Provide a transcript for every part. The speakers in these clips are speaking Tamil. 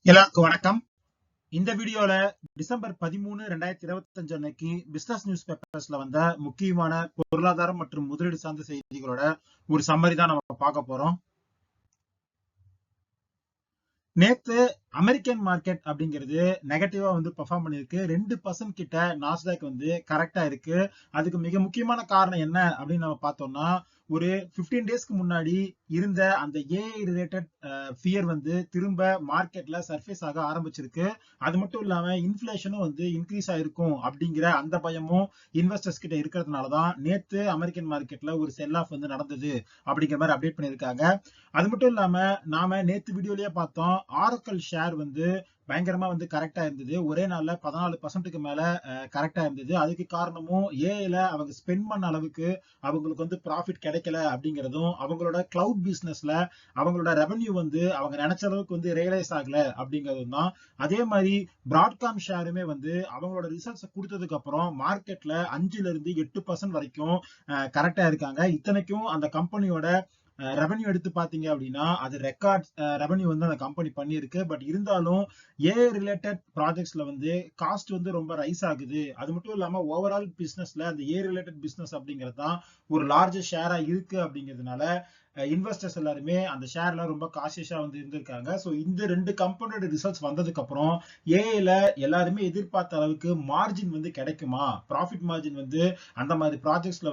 எல்லாருக்கும் வணக்கம். இந்த வீடியோல டிசம்பர் 13, 2025 அன்னைக்கு பிசினஸ் நியூஸ் பேப்பர்ஸ்ல வந்த முக்கியமான பொருளாதாரம் மற்றும் முதலீடு சார்ந்த செய்திகளோட ஒரு சம்மரி தான் நம்ம பார்க்க போறோம். நேத்து அமெரிக்கன் மார்க்கெட் அப்படிங்கிறது நெகட்டிவா பெர்ஃபார்ம் பண்ணிருக்கு. 2% கிட்ட நாஸ்டாக் கரெக்டா இருக்கு. அதுக்கு மிக முக்கியமான காரணம் என்ன அப்படின்னு நம்ம பார்த்தோம்னா, ஒரு 15 டேஸ்க்கு முன்னாடி இருந்த அந்த ஏஐ ரிலேட்டட் ஃபியர் திரும்ப மார்க்கெட்ல சர்ஃபேஸ் ஆக ஆரம்பிச்சிருக்கு. அது மட்டும் இல்லாம இன்ஃபிளேஷனும் இன்க்ரீஸ் ஆயிருக்கும் அப்படிங்கிற அந்த பயமும் இன்வெஸ்டர்ஸ் கிட்ட இருக்கிறதுனால தான் நேத்து அமெரிக்கன் மார்க்கெட்ல ஒரு செல் ஆஃப் நடந்தது அப்படிங்கிற மாதிரி அப்டேட் பண்ணியிருக்காங்க. அது மட்டும் இல்லாம நாம நேத்து வீடியோலயே பார்த்தோம், ஆரக்கல் ஷேர் பயங்கரமா கரெக்டா இருந்தது. ஒரே நாள்ல 14% மேல கரெக்டா இருந்தது. அதுக்கு காரணமும் ஏஐல அவங்க ஸ்பெண்ட் பண்ண அளவுக்கு அவங்களுக்கு ப்ராஃபிட் கிடைக்கல அப்படிங்கிறதும், அவங்களோட கிளவுட் பிசினஸ்ல அவங்களோட ரெவன்யூ அவங்க நினைச்ச அளவுக்கு ரியலைஸ் ஆகல அப்படிங்கிறதும் தான். அதே மாதிரி பிராட்காம் ஷேருமே அவங்களோட ரிசல்ட்ஸ் கொடுத்ததுக்கு அப்புறம் மார்க்கெட்ல 5ல இருந்து 8% வரைக்கும் கரெக்டா இருக்காங்க. இத்தனைக்கும் அந்த கம்பெனியோட ரெவன்யூ எடுத்து பாத்தீங்க அப்படின்னா அது ரெக்கார்ட் ரெவன்யூ அந்த கம்பெனி பண்ணியிருக்கு. பட் இருந்தாலும் ஏஐ ரிலேட்டட் ப்ராஜெக்ட்ஸ்ல காஸ்ட் ரொம்ப ரைஸ் ஆகுது. அது மட்டும் இல்லாம ஓவரால் பிசினஸ்ல அந்த ஏஐ ரிலேட்டட் பிசினஸ் அப்படிங்கிறது தான் ஒரு லார்ஜ் ஷேரா இருக்கு அப்படிங்கிறதுனால இன்வெஸ்டர்ஸ் எல்லாருமே அந்த ஷேர்ல ரொம்ப காஷியஸா இருந்திருக்காங்க. ஸோ இந்த ரெண்டு கம்பெனியோட ரிசல்ட்ஸ் வந்ததுக்கு அப்புறம் ஏஐல எல்லாருமே எதிர்பார்த்த அளவுக்கு மார்ஜின் கிடைக்குமா, ப்ராஃபிட் மார்ஜின் அந்த மாதிரி ப்ராஜெக்ட்ஸ்ல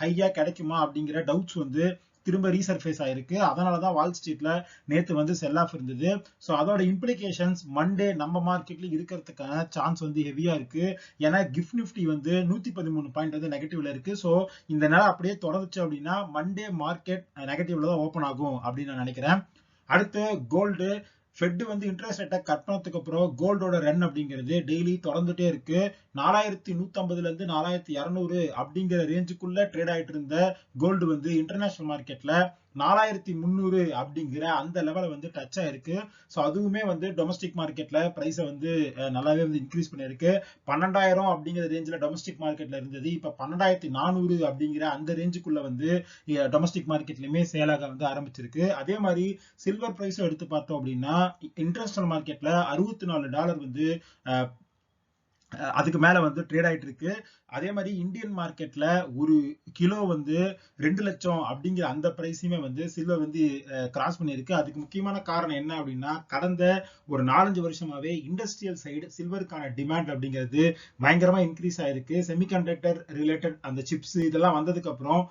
ஹையா கிடைக்குமா அப்படிங்கிற டவுட்ஸ் திரும்ப ரீசர்ஃபேஸ் ஆயிருக்கு. அதனாலதான் வால் ஸ்ட்ரீட்ல நேத்து செல் ஆஃப் இருந்தது. ஸோ அதோட இம்ப்ளிகேஷன்ஸ் மண்டே நம்ம மார்க்கெட்ல இருக்கிறதுக்கான சான்ஸ் ஹெவியா இருக்கு. ஏன்னா கிஃப்ட் நிஃப்டி 113 பாயிண்ட் நெகட்டிவ்ல இருக்கு. ஸோ இந்த நேரம் அப்படியே தொடர்ந்துச்சு அப்படின்னா மண்டே மார்க்கெட் நெகட்டிவ்ல தான் ஓபன் ஆகும் அப்படின்னு நான் நினைக்கிறேன். அடுத்து கோல்டு. ஃபெட் இன்ட்ரெஸ்ட் ரேட்டை கட் பண்ணதுக்கு அப்புறம் கோல்டோட ரன் அப்படிங்கிறது டெய்லி தொடர்ந்துட்டே இருக்கு. 4150ல இருந்து 4200 அப்படிங்கிற ரேஞ்சுக்குள்ள ட்ரேட் ஆயிட்டு இருந்த கோல்டு இன்டர்நேஷனல் மார்க்கெட்ல 4300 அப்படிங்கிற அந்த லெவல டச் ஆயிருக்கு. ஸோ அதுவுமே டொமஸ்டிக் மார்க்கெட்ல பிரைஸ நல்லாவே இன்க்ரீஸ் பண்ணிருக்கு. 12,000 அப்படிங்கிற ரேஞ்சில டொமஸ்டிக் மார்க்கெட்ல இருந்தது. இப்ப 12,400 அப்படிங்கிற அந்த ரேஞ்சுக்குள்ள டொமஸ்டிக் மார்க்கெட்லயுமே சேலாக ஆரம்பிச்சிருக்கு. அதே மாதிரி சில்வர் பிரைஸும் எடுத்து பார்த்தோம் அப்படின்னா இன்டர்நேஷனல் மார்க்கெட்ல $64 அதுக்கு மேல ட்ரேட் ஆயிட்டு இருக்கு. அதே மாதிரி இந்தியன் மார்க்கெட்ல ஒரு கிலோ 2 லட்சம் அப்படிங்கிற அந்த பிரைஸுமே சில்வர் கிராஸ் பண்ணிருக்கு. அதுக்கு முக்கியமான காரணம் என்ன அப்படின்னா கடந்த ஒரு 4-5 வருஷமாவே இண்டஸ்ட்ரியல் சைடு சில்வருக்கான டிமாண்ட் அப்படிங்கிறது பயங்கரமா இன்க்ரீஸ் ஆயிருக்கு. செமிகண்டக்டர் ரிலேட்டட் அந்த சிப்ஸ் இதெல்லாம் வந்ததுக்கு அப்புறம்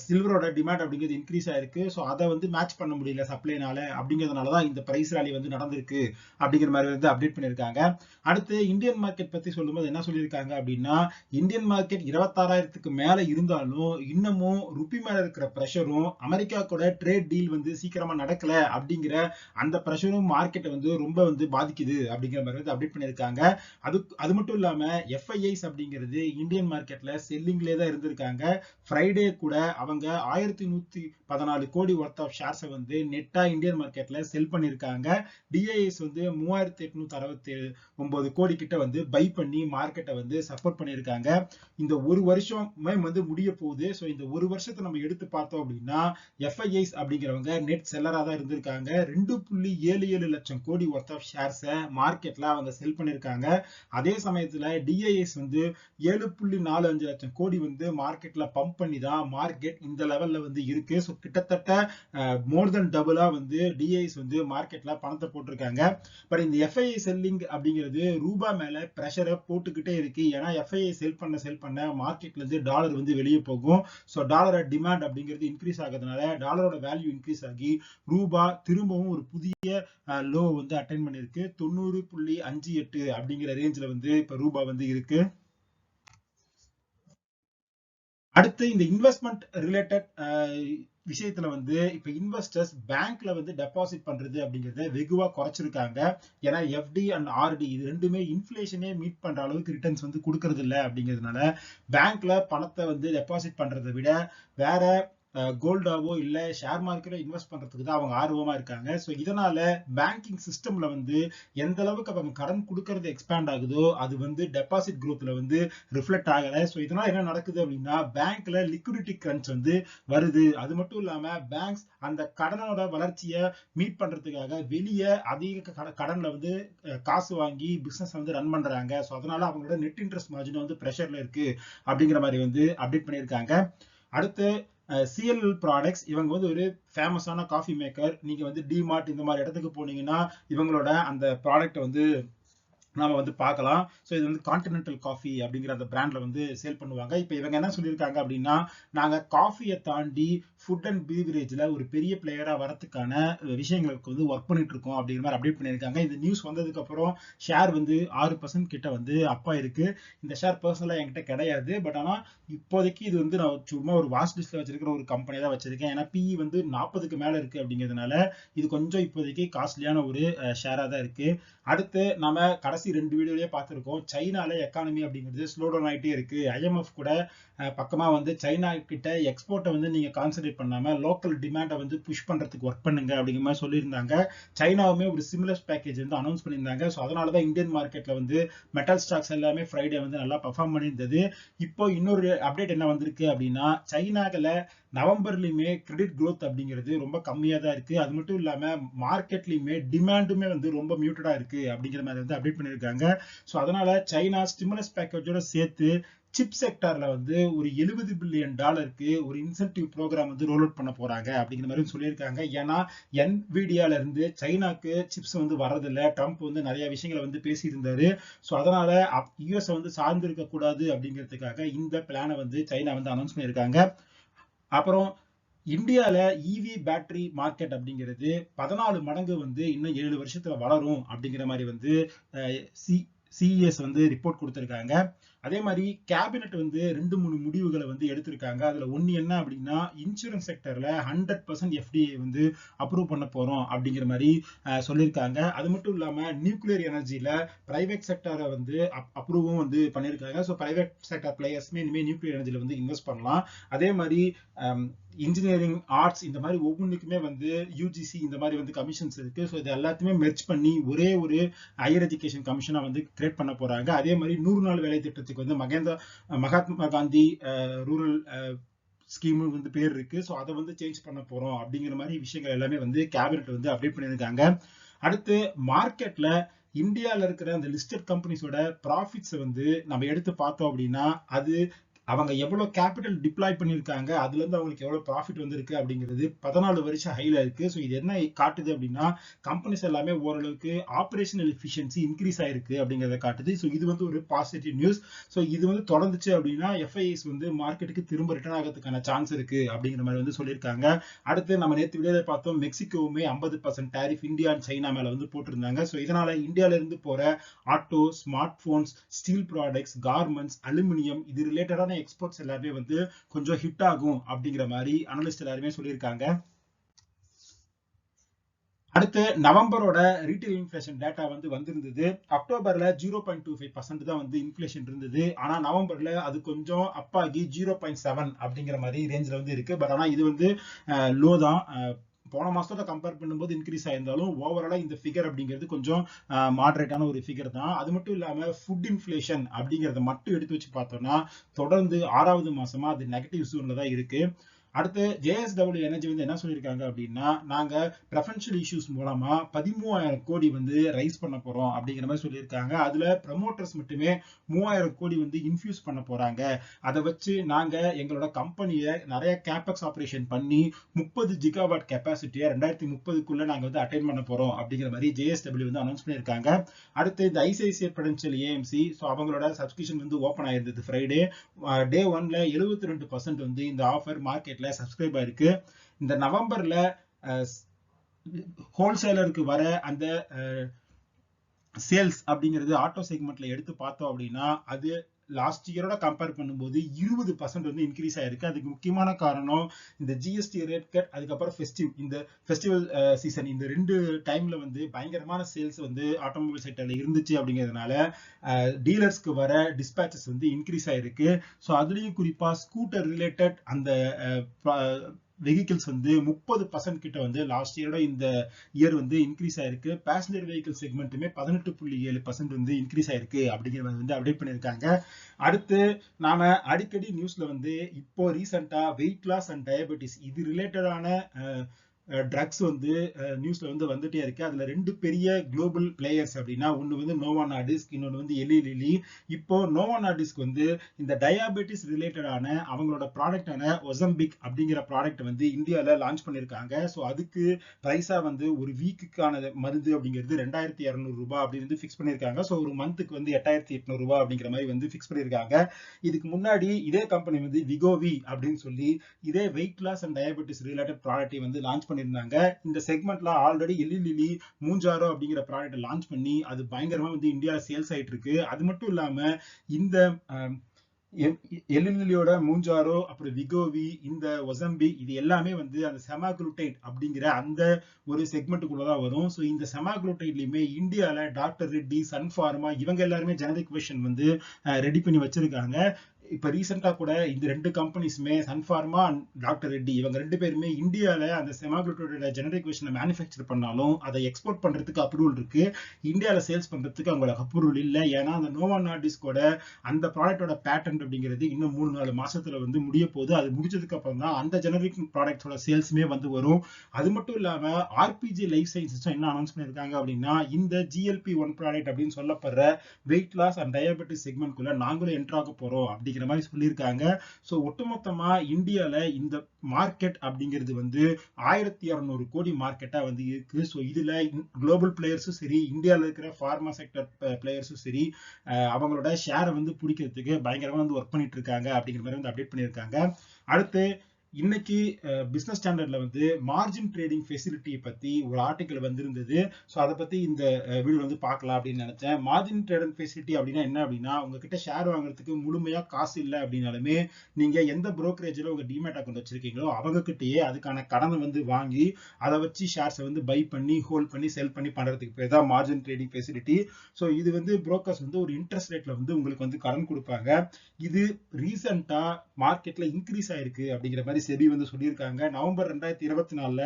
சில்வரோட டிமாண்ட் அப்படிங்கிறது இன்க்ரீஸ் ஆயிருக்கு. ஸோ அதை மேட்ச் பண்ண முடியல சப்ளைனால. அப்படிங்கிறதுனாலதான் இந்த பிரைஸ் ராலி நடந்திருக்கு அப்படிங்கிற மாதிரி அப்டேட் பண்ணிருக்காங்க. அடுத்து இந்தியன் மார்க்கெட் பத்தி சொல்லும்போது என்ன சொல்லியிருக்காங்க அப்படின்னா, இந்தியன் மார்க்கெட் 26,000க்கு மேல இருந்தாலும் இன்னமும் ருப்பி மேல இருக்கிற பிரஷரும் அமெரிக்கா கூட ட்ரேட் டீல் சீக்கிரமா நடக்கல அப்படிங்கிற அந்த பிரஷரும் மார்க்கெட்டை ரொம்ப பாதிக்குது அப்படிங்கிற மாதிரி அப்டேட் பண்ணியிருக்காங்க. அது மட்டும் இல்லாம எஃப்ஐஐஸ் அப்படிங்கிறது இந்தியன் மார்க்கெட்ல செல்லிங்லேயே தான் இருந்திருக்காங்க. ஃப்ரைடே கூட அவங்க 1114 கோடி ஒர்த் ஆஃப் ஷேர்ஸை நெட்டா இந்தியன் மார்க்கெட்ல செல் பண்ணியிருக்காங்க. டிஐஎஸ் 3869 கோடி கிட்ட பை பண்ணி மார்க்கெட்டை சப்போர்ட் பண்ணியிருக்காங்க. இந்த ஒரு வருஷமே முடிய போகுது. ஸோ இந்த ஒரு வருஷத்தை நம்ம எடுத்து பார்த்தோம் அப்படின்னா எஃப்ஐஐஸ் அப்படிங்கிறவங்க நெட் செல்லரா தான் இருந்திருக்காங்க. 2.77 லட்சம் கோடி ஒர்த் ஆஃப் ஷேர்ஸை மார்க்கெட்ல அவங்க செல் பண்ணியிருக்காங்க. அதே சமயத்துல டிஐஎஸ் 7.45 லட்சம் கோடி மார்க்கெட்ல பம்ப் பண்ணி தான் மார்க்கெட் இந்த லெவல்ல இருக்கு. ஸோ கிட்டத்தட்ட மோர் தென் டபுளா டிஐஎஸ் மார்க்கெட்ல பணத்தை போட்டிருக்காங்க. பட் இந்த எஃப்ஐஐ செல்லிங் அப்படிங்கிறது ரூபா மேல பிரஷரை போட்டுக்கிட்டே இருக்கு. ஏன்னா எஃப்ஐஐ செல் பண்ண மார்க்கெட்ல இருந்து டாலர் வெளியே போகும். ஸோ டாலரோட டிமாண்ட் அப்படிங்கிறது இன்க்ரீஸ் ஆகிறதுனால டாலரோட வேல்யூ இன்க்ரீஸ் ஆகி ரூபா திரும்பவும் ஒரு புதிய லோ அட்டைன் பண்ணிருக்கு. 90.58 அப்படிங்கிற ரேஞ்சில இப்ப ரூபா இருக்கு. அடுத்து இந்த இன்வெஸ்ட்மெண்ட் ரிலேட்டட் விஷயத்துல இப்ப இன்வெஸ்டர்ஸ் பேங்க்ல டெபாசிட் பண்றது அப்படிங்கறத வெகுவா குறைச்சிருக்காங்க. ஏன்னா எஃப்டி அண்ட் ஆர்டி இது ரெண்டுமே இன்ஃபிளேஷனே மீட் பண்ற அளவுக்கு ரிட்டர்ன்ஸ் கொடுக்கறது இல்லை அப்படிங்கிறதுனால பேங்க்ல பணத்தை டெபாசிட் பண்றதை விட வேற கோல்டாவோ இல்ல ஷேர் மார்க்கெட்ல இன்வெஸ்ட் பண்றதுக்கு தான் அவங்க ஆர்வமா இருக்காங்க. ஸோ இதனால பேங்கிங் சிஸ்டம்ல வந்து எந்த அளவுக்கு அவங்க கடன் கொடுக்கறது எக்ஸ்பேண்ட் ஆகுதோ அது வந்து டெபாசிட் growthல வந்து ரிஃப்ளெக்ட் ஆகல. ஸோ இதனால என்ன நடக்குது அப்படின்னா பேங்க்ல லிக்விடிட்டி கிரன்ச் வந்து வருது. அது மட்டும் இல்லாம பேங்க்ஸ் அந்த கடனோட வளர்ச்சியை மீட் பண்றதுக்காக வெளியே அதிக கடன்ல வந்து காசு வாங்கி பிசினஸ் வந்து ரன் பண்றாங்க. ஸோ அதனால அவங்களோட நெட் இன்ட்ரெஸ்ட் மார்ஜின் வந்து ப்ரெஷர்ல இருக்கு அப்படிங்கிற மாதிரி வந்து அப்டேட் பண்ணியிருக்காங்க. அடுத்து சிஎல் ப்ராடக்ட்ஸ், இவங்க வந்து ஒரு ஃபேமஸான காஃபி மேக்கர். நீங்க வந்து டிமார்ட் இந்த மாதிரி இடத்துக்கு போனீங்கன்னா இவங்களோட அந்த ப்ராடக்ட் வந்து நாம வந்து பார்க்கலாம். ஸோ இது வந்து கான்டினென்டல் காஃபி அப்படிங்கிற அந்த பிராண்ட்ல வந்து சேல் பண்ணுவாங்க. இப்போ இவங்க என்ன சொல்லியிருக்காங்க அப்படின்னா நாங்க காஃபியை தாண்டி ஃபுட் அண்ட் பீவரேஜ்ல ஒரு பெரிய பிளேயரா வரதுக்கான விஷயங்களுக்கு வந்து ஒர்க் பண்ணிட்டு இருக்கோம் அப்படிங்கிற மாதிரி அப்டேட் பண்ணியிருக்காங்க. இந்த நியூஸ் வந்ததுக்கு அப்புறம் ஷேர் வந்து 6% கிட்ட வந்து அப்பா இருக்கு. இந்த ஷேர் பர்சனலா என்கிட்ட கிடையாது. பட் ஆனா இப்போதைக்கு இது வந்து நான் சும்மா ஒரு வாட்ச் லிஸ்ட்ல வச்சிருக்கிற ஒரு கம்பெனி தான் வச்சிருக்கேன். ஏன்னா பிஇ வந்து 40க்கு மேல இருக்கு அப்படிங்கிறதுனால இது கொஞ்சம் இப்போதைக்கு காஸ்ட்லியான ஒரு ஷேரா தான் இருக்கு. அடுத்து நம்ம கடைசி 2 வீடியோலயே பார்த்திருக்கோம், சைனால எக்கானமி அப்படிங்கிறது ஸ்லோ டவுன் ஆகிட்டே இருக்கு. ஐஎம்எஃப் கூட பக்கமா வந்து சைனா கிட்ட எக்ஸ்போர்ட்டை வந்து நீங்க கான்சென்ட்ரேட் பண்ணாம லோக்கல் டிமாண்டை வந்து புஷ் பண்றதுக்கு ஒர்க் பண்ணுங்க அப்படிங்கிற மாதிரி சொல்லியிருந்தாங்க. சைனாவுமே ஒரு ஸ்டிமுலஸ் பேக்கேஜ் வந்து அனௌன்ஸ் பண்ணியிருந்தாங்க. ஸோ அதனாலதான் இந்தியன் மார்க்கெட்ல வந்து மெட்டல் ஸ்டாக்ஸ் எல்லாமே ஃப்ரைடே வந்து நல்லா பெர்ஃபார்ம் பண்ணியிருந்தது. இப்போ இன்னொரு அப்டேட் என்ன வந்திருக்கு அப்படின்னா சைனால நவம்பர்லயுமே கிரெடிட் growth அப்படிங்கிறது ரொம்ப கம்மியா தான் இருக்கு. அது மட்டும் இல்லாம மார்க்கெட்லயுமே டிமாண்டுமே வந்து ரொம்ப மியூட்டடா இருக்கு அப்படிங்கிற மாதிரி வந்து அப்டேட் பண்ணியிருக்காங்க. ஸோ அதனால சைனா ஸ்டிமுலஸ் பேக்கேஜோட சேர்த்து சிப் செக்டார்ல வந்து ஒரு $70 பில்லியன் ஒரு இன்சென்டிவ் ப்ரோக்ராம் வந்து ரோல் அவுட் பண்ண போறாங்க அப்படிங்கிற மாதிரி சொல்லியிருக்காங்க. ஏன்னா NVIDIAல இருந்து சைனாக்கு சிப்ஸ் வந்து வரதில்லை. ட்ரம்ப் வந்து நிறைய விஷயங்களை வந்து பேசியிருந்தாரு. ஸோ அதனால யூஎஸ் வந்து சார்ந்து இருக்க கூடாது அப்படிங்கிறதுக்காக இந்த பிளானை வந்து சைனா வந்து அனௌன்ஸ் பண்ணியிருக்காங்க. அப்புறம் இந்தியால இவி பேட்டரி மார்க்கெட் அப்படிங்கிறது 14 மடங்கு வந்து இன்னும் 7 வருஷத்துல வளரும் அப்படிங்கிற மாதிரி வந்து சிஇஎஸ் வந்து ரிப்போர்ட் கொடுத்திருக்காங்க. அதே மாதிரி கேபினெட் வந்து 2-3 முடிவுகளை வந்து எடுத்திருக்காங்க. அதுல ஒண்ணு என்ன அப்படின்னா இன்சூரன்ஸ் செக்டர்ல 100% எஃப்டிஐ வந்து அப்ரூவ் பண்ண போறோம் அப்படிங்கிற மாதிரி சொல்லியிருக்காங்க. அது மட்டும் இல்லாம நியூக்ளியர் எனர்ஜில பிரைவேட் செக்டரை வந்து அப்ரூவும் வந்து பண்ணியிருக்காங்க. ஸோ பிரைவேட் செக்டர் பிளேயர்ஸ்மே இனிமேல் நியூக்ளியர் எனர்ஜில வந்து இன்வெஸ்ட் பண்ணலாம். அதே மாதிரி இன்ஜினியரிங், ஆர்ட்ஸ் இந்த மாதிரி ஒவ்வொன்றுக்குமே வந்து யூஜிசி இந்த மாதிரி வந்து கமிஷன்ஸ் இருக்கு. ஸோ இது எல்லாத்தையுமே மெர்ஜ் பண்ணி ஒரே ஒரு ஹையர் எஜுகேஷன் கமிஷனா வந்து கிரியேட் பண்ண போறாங்க. அதே மாதிரி 100 நாள் வேலை திட்டத்துக்கு வந்து மகாத்மா காந்தி ரூரல் ஸ்கீம் வந்து பேர் இருக்கு. ஸோ அதை வந்து சேஞ்ச் பண்ண போறோம் அப்படிங்கிற மாதிரி விஷயங்கள் எல்லாமே வந்து கேபினெட் வந்து அப்டேட் பண்ணியிருக்காங்க. அடுத்து மார்க்கெட்ல இந்தியாவில் இருக்கிற அந்த லிஸ்டட் கம்பெனிஸோட ப்ராஃபிட்ஸ் வந்து நம்ம எடுத்து பார்த்தோம் அப்படின்னா அது அவங்க எவ்வளவு கேபிட்டல் டிப்ளாய் பண்ணியிருக்காங்க, அதுல இருந்து அவங்களுக்கு எவ்வளவு ப்ராஃபிட் வந்திருக்கு அப்படிங்கிறது 14 வருஷம் ஹைல இருக்கு. ஸோ இது என்ன காட்டுது அப்படின்னா கம்பெனிஸ் எல்லாமே ஓரளவுக்கு ஆபரேஷனல் எஃபிஷியன்சி இன்க்ரீஸ் ஆயிருக்கு அப்படிங்கிறத காட்டுது. ஸோ இது வந்து ஒரு பாசிட்டிவ் நியூஸ். ஸோ இது வந்து தொடர்ந்துச்சு அப்படின்னா எஃப்ஐஎஸ் வந்து மார்க்கெட்டுக்கு திரும்ப ரிட்டர்ன் ஆகிறதுக்கான சான்ஸ் இருக்கு அப்படிங்கிற மாதிரி வந்து சொல்லியிருக்காங்க. அடுத்து நம்ம நேற்று வீடியோல பார்த்தோம், மெக்சிகோவுமே 50% டேரிஃப் இந்தியா அண்ட் சைனா மேல வந்து போட்டிருந்தாங்க. ஸோ இதனால இந்தியால இருந்து போற auto, smart phones, steel products, garments, aluminium இது ரிலேட்டடான எக்ஸ்போர்ட்ஸ் எல்லாமே வந்து கொஞ்சம் ஹிட் ஆகும் அப்படிங்கிற மாதிரி அனலிஸ்ட் எல்லாருமே சொல்லியிருக்காங்க. அடுத்து நவம்பரோட ரீட்டைல் இன்ஃபிளேஷன் டேட்டா வந்து வந்திருந்தது. அக்டோபர்ல 0.25% தான் வந்து இன்ஃபிளேஷன் இருந்தது. ஆனா நவம்பர்ல அது கொஞ்சம் அப்பாகி 0.7 அப்படிங்கிற மாதிரி ரேஞ்சில் வந்து இருக்கு. பட் ஆனா இது வந்து லோ தான். போன மாசத்தோட கம்பேர் பண்ணும்போது இன்க்ரீஸ் ஆயிருந்தாலும் ஓவராலா இந்த ஃபிகர் அப்படிங்கிறது கொஞ்சம் மாடரேட்டான ஒரு ஃபிகர் தான். அது மட்டும் இல்லாம ஃபுட் இன்ஃபிளேஷன் அப்படிங்கறத மட்டும் எடுத்து வச்சு பார்த்தோம்னா தொடர்ந்து 6வது மாசமா அது நெகட்டிவ் ஜோன்ல தான் இருக்கு. அடுத்து JSW எனர்ஜி வந்து என்ன சொல்லியிருக்காங்க அப்படின்னா நாங்க ப்ரெஃபரன்ஷியல் இஷ்யூஸ் மூலமா 13,000 கோடி வந்து ரைஸ் பண்ண போறோம் அப்படிங்கிற மாதிரி சொல்லியிருக்காங்க. அதுல ப்ரமோட்டர்ஸ் மட்டுமே 3,000 கோடி வந்து இன்ஃபியூஸ் பண்ண போறாங்க. அதை வச்சு நாங்க எங்களோட கம்பெனியை நிறைய கேபெக்ஸ் ஆபரேஷன் பண்ணி 30 ஜிகாவாட் கெப்பாசிட்டியை 2030க்குள்ள நாங்க வந்து அட்டைன் பண்ண போறோம் அப்படிங்கிற மாதிரி JSW வந்து அனௌன்ஸ் பண்ணியிருக்காங்க. அடுத்து இந்த ஐசிஐசிஐ ப்ரூடென்ஷியல் ஏஎம்சி, ஸோ அவங்களோட சப்ஸ்கிரிப்ஷன் வந்து ஓப்பன் ஆயிருந்தது ஃப்ரைடே. டே 1ல 72% வந்து இந்த ஆஃபர் மார்க்கெட் சப்ஸ்கிரைப் ஆயிருக்கு. இந்த நவம்பர்ல ஹோல்சேலருக்கு வர அந்த சேல்ஸ் அப்படிங்கிறது ஆட்டோ செக்மெண்ட்ல எடுத்து பார்த்தோம் அப்படின்னா அது லாஸ்ட் இயரோட கம்பேர் பண்ணும்போது 20% வந்து இன்க்ரீஸ் ஆயிருக்கு. அதுக்கு முக்கியமான காரணம் இந்த ஜிஎஸ்டி ரேட் கட், அதுக்கப்புறம் இந்த ஃபெஸ்டிவல் சீசன், இந்த 2 டைம்ல வந்து பயங்கரமான சேல்ஸ் வந்து ஆட்டோமொபைல் செக்டர்ல இருந்துச்சு. அப்படிங்கிறதுனால டீலர்ஸ்க்கு வர டிஸ்பேச்சஸ் வந்து இன்க்ரீஸ் ஆயிருக்கு. ஸோ அதுலயும் குறிப்பா ஸ்கூட்டர் ரிலேட்டட் அந்த வெஹிக்கிள்ஸ் வந்து 30% கிட்ட வந்து லாஸ்ட் இயரோட இந்த இயர் வந்து இன்க்ரீஸ் ஆயிருக்கு. பேசஞ்சர் வெஹிக்கிள் செக்மெண்ட்டுமே 18.7% வந்து இன்க்ரீஸ் ஆயிருக்கு அப்படிங்கிறத வந்து அப்டேட் பண்ணியிருக்காங்க. அடுத்து நாம அடிக்கடி நியூஸ்ல வந்து இப்போ ரீசெண்டா வெயிட் லாஸ் அண்ட் டயபெட்டிஸ் இது ரிலேட்டடான ட்ரக்ஸ் வந்து நியூஸ்ல வந்து வந்துட்டே இருக்கு. அதுல 2 பெரிய குளோபல் பிளேயர்ஸ் அப்படின்னா ஒன்னு வந்து நோவோ நார்டிஸ்க், இன்னொன்னு வந்து எலி லிலி. இப்போ நோவோ நார்டிஸ்க் வந்து இந்த டயாபெட்டிஸ் ரிலேட்டடான அவங்களோட ப்ராடக்டான ஒசம்பிக் அப்படிங்கிற ப்ராடக்ட் வந்து இந்தியால லான்ச் பண்ணிருக்காங்க. ஸோ அதுக்கு பிரைஸா வந்து ஒரு வீக்குக்கான மருந்து அப்படிங்கிறது 2200 ரூபாய் அப்படின்னு ஃபிக்ஸ் பண்ணிருக்காங்க. ஸோ ஒரு மந்த்துக்கு வந்து 8800 ரூபாய் அப்படிங்கிற மாதிரி வந்து ஃபிக்ஸ் பண்ணிருக்காங்க. இதுக்கு முன்னாடி இதே கம்பெனி வந்து விகோவி அப்படின்னு சொல்லி இதே weight loss and diabetes related ப்ராடக்ட்டை வந்து லான்ச் பண்ணிருந்தாங்க. இந்த செக்மெண்ட்ல ஆல்ரெடி எலி லிலி மூஞ்சாரோ அப்படிங்கிற ப்ராடக்ட் லான்ச் பண்ணி அது பயங்கரமா வந்து இந்தியால சேல்ஸ் ஆயிட்டு இருக்கு. அது மட்டும் இல்லாம இந்த எலிலியோட மூஞ்சாரோ, அப்புறம் விகோவி, இந்த ஒசம்பி இது எல்லாமே வந்து அந்த செமாகுளுடைட் அப்படிங்கிற அந்த ஒரு செக்மெண்ட்டுக்குள்ளதான் வரும். ஸோ இந்த செமாகுளுடைட்லயுமே இந்தியால டாக்டர் ரெட்டி, சன் ஃபார்மா இவங்க எல்லாருமே ஜெனரிக் வெர்ஷன் வந்து ரெடி பண்ணி வச்சிருக்காங்க. இப்ப ரீசெண்டா கூட இந்த 2 கம்பெனிஸுமே Sun Pharma and doctor Reddy இவங்க 2 பேருமே இந்தியால அந்த செமாகுளுடைட் ஜெனரிக் வெர்ஷனை மேனுஃபேக்சர் பண்ணாலும் அதை எக்ஸ்போர்ட் பண்றதுக்கு அப்ரூவல் இருக்கு. இந்தியால சேல்ஸ் பண்றதுக்கு அவங்களுக்கு அப்ரூவல் இல்லை. ஏன்னா அந்த நோவோ நார்டிஸ்கோட அந்த ப்ராடக்டோட பேட்டன்ட் அப்படிங்கிறது இன்னும் 3-4 மாசத்துல வந்து முடிய போகுது. அது முடிச்சதுக்கு அப்புறம் தான் அந்த ஜெனரிக் ப்ராடக்டோட சேல்ஸுமே வந்து வரும். அது மட்டும் இல்லாம ஆர்பிஜி லைஃப் சயின்சஸ் என்ன அனௌன்ஸ் பண்ணிருக்காங்க அப்படின்னா இந்த GLP-1 ப்ராடக்ட் அப்படின்னு சொல்லப்படுற வெயிட் லாஸ் அண்ட் டயாபெட்டிஸ் செக்மெண்ட்குள்ள நாங்களும் என்டர் ஆக போறோம் அப்படிங்கிற மாதிரி சொல்லியிருக்காங்க. ஸோ ஒட்டுமொத்தமா இந்தியால இந்த மார்க்கெட் அப்படிங்கிறது வந்து 1200 கோடி மார்க்கெட்டா வந்து இருக்கு. ஸோ இதுல குளோபல் பிளேயர்ஸும் சரி, இந்தியாவில் இருக்கிற பார்மா செக்டர் பிளேயர்ஸும் சரி, அவங்களோட ஷேரை வந்து பிடிக்கிறதுக்கு பயங்கரமா வந்து ஒர்க் பண்ணிட்டு இருக்காங்க அப்படிங்கிற மாதிரி வந்து அப்டேட் பண்ணியிருக்காங்க. அடுத்து இன்னைக்கு பிசினஸ் ஸ்டாண்டர்ட்ல வந்து மார்ஜின் ட்ரேடிங் ஃபெசிலிட்டியை பத்தி ஒரு ஆர்டிக்கல் வந்திருந்தது. ஸோ அதை பத்தி இந்த வீடியோ வந்து பார்க்கலாம் அப்படின்னு நினைச்சேன். மார்ஜின் ட்ரேடிங் ஃபெசிலிட்டி அப்படின்னா என்ன அப்படின்னா உங்ககிட்ட ஷேர் வாங்குறதுக்கு முழுமையா காசு இல்லை அப்படின்னாலுமே நீங்க எந்த புரோக்கரேஜ்ல உங்க டிமேட் அக்கௌண்ட் வச்சிருக்கீங்களோ அவங்க கிட்டயே அதுக்கான கடனை வந்து வாங்கி அதை வச்சு ஷேர்ஸை வந்து பை பண்ணி ஹோல்ட் பண்ணி செல் பண்ணி பண்றதுக்கு பேர் தான் மார்ஜின் ட்ரேடிங் ஃபெசிலிட்டி. ஸோ இது வந்து புரோக்கர்ஸ் வந்து ஒரு இன்ட்ரெஸ்ட் ரேட்ல வந்து உங்களுக்கு வந்து கடன் கொடுப்பாங்க. இது ரீசெண்டா மார்க்கெட்ல இன்க்ரீஸ் ஆயிருக்கு அப்படிங்கிற மாதிரி செபி வந்து சொல்லியிருக்காங்க. நவம்பர் 2024ல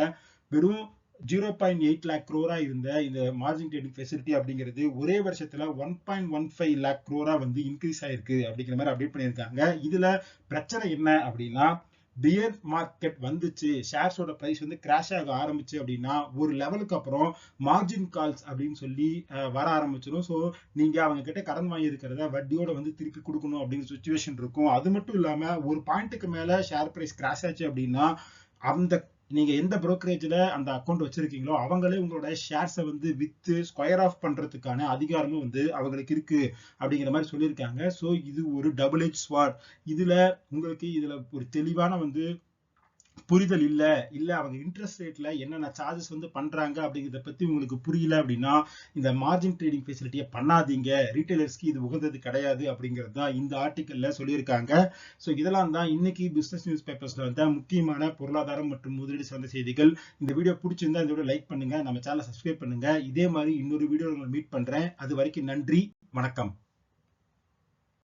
வெறும் 0.8 lakh crore இருந்த இந்த மார்ஜின் ட்ரேடிங் ஃபெசிலிட்டி அப்படிங்கிறது ஒரே வருஷத்துல 1.15 lakh crore வந்து இன்க்ரீஸ் ஆயிருக்கு அப்படிங்கிற மாதிரி அப்டேட் பண்ணியிருக்காங்க. இதுல பிரச்சனை என்ன அப்படின்னா பியர் மார்க்கெட் வந்துச்சு, ஷேர்ஸோட பிரைஸ் வந்து கிராஷ் ஆக ஆரம்பிச்சு அப்படின்னா ஒரு லெவலுக்கு அப்புறம் மார்ஜின் கால்ஸ் அப்படின்னு சொல்லி வர ஆரம்பிச்சிடும். ஸோ நீங்க அவங்க கிட்ட கடன் வாங்கி இருக்கிறத வட்டியோட வந்து திருப்பி கொடுக்கணும் அப்படிங்கிற சுச்சுவேஷன் இருக்கும். அது மட்டும் இல்லாம ஒரு பாயிண்ட்டுக்கு மேல ஷேர் பிரைஸ் கிராஷ் ஆச்சு அப்படின்னா அந்த நீங்க எந்த புரோக்கரேஜ்ல அந்த அக்கௌண்ட் வச்சிருக்கீங்களோ அவங்களே உங்களோட ஷேர்ஸை வந்து வித்து ஸ்கொயர் ஆஃப் பண்றதுக்கான அதிகாரமும் வந்து அவங்களுக்கு இருக்கு அப்படிங்கிற மாதிரி சொல்லியிருக்காங்க. ஸோ இது ஒரு டபுள் எட்ஜ் ஸ்வார்ட். இதுல ஒரு தெளிவான வந்து புரிதல் இல்ல அவங்க இன்ட்ரெஸ்ட் ரேட்ல என்னென்ன சார்ஜஸ் வந்து பண்றாங்க அப்படிங்கிறத பத்தி உங்களுக்கு புரியல அப்படின்னா இந்த மார்ஜின் ட்ரேடிங் ஃபெசிலிட்டியை பண்ணாதீங்க. ரீட்டைலர்ஸ்க்கு இது உகந்தது கிடையாது அப்படிங்கிறது தான் இந்த ஆர்டிக்கல்ல சொல்லியிருக்காங்க. ஸோ இதெல்லாம் தான் இன்னைக்கு பிசினஸ் நியூஸ் பேப்பர்ஸ்ல வந்த முக்கியமான பொருளாதாரம் மற்றும் முதலீடு சார்ந்த செய்திகள். இந்த வீடியோ பிடிச்சிருந்தா இந்த வீடியோ லைக் பண்ணுங்க, நம்ம சேனலை சப்ஸ்கிரைப் பண்ணுங்க. இதே மாதிரி இன்னொரு வீடியோ மீட் பண்றேன். அது வரைக்கும் நன்றி, வணக்கம்.